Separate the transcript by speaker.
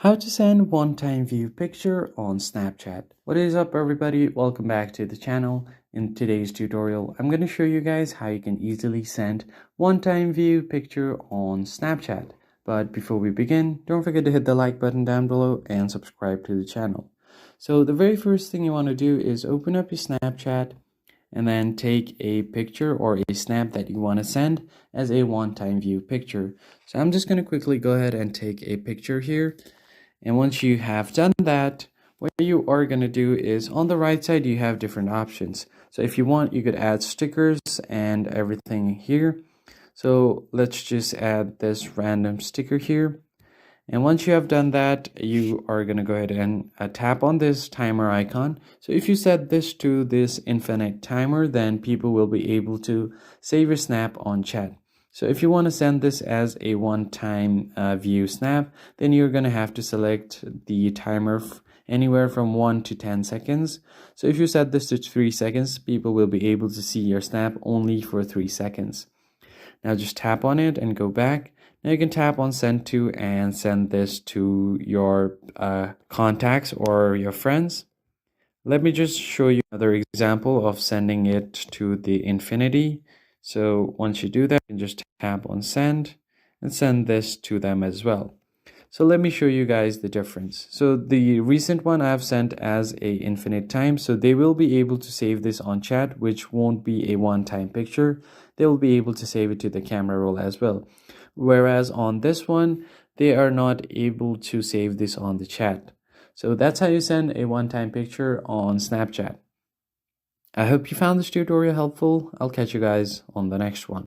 Speaker 1: How to send one-time view picture on Snapchat. What is up everybody, welcome back to the channel. In today's tutorial, I'm going to show you guys how you can easily send one-time view picture on Snapchat. But before we begin, don't forget to hit the like button down below and subscribe to the channel. So the very first thing you want to do is open up your Snapchat and then take a picture or a snap that you want to send as a one-time view picture. So I'm just going to quickly go ahead and take a picture here. And once you have done that, what you are going to do is on the right side, you have different options. So if you want, you could add stickers and everything here. So let's just add this random sticker here. And once you have done that, you are going to go ahead and tap on this timer icon. So if you set this to this infinite timer, then people will be able to save your snap on chat. So if you want to send this as a one-time view snap, then you're going to have to select the timer anywhere from 1 to 10 seconds. So if you set this to 3 seconds, people will be able to see your snap only for 3 seconds. Now just tap on it and go back. Now you can tap on send to and send this to your contacts or your friends. Let me just show you another example of sending it to the infinity. So once you do that, you can just tap on send and send this to them as well. So let me show you guys the difference. So the recent one I've sent as a infinite time, so they will be able to save this on chat, which won't be a one-time picture. They will be able to save it to the camera roll as well. Whereas on this one, they are not able to save this on the chat. So that's how you send a one-time picture on Snapchat. I hope you found this tutorial helpful. I'll catch you guys on the next one.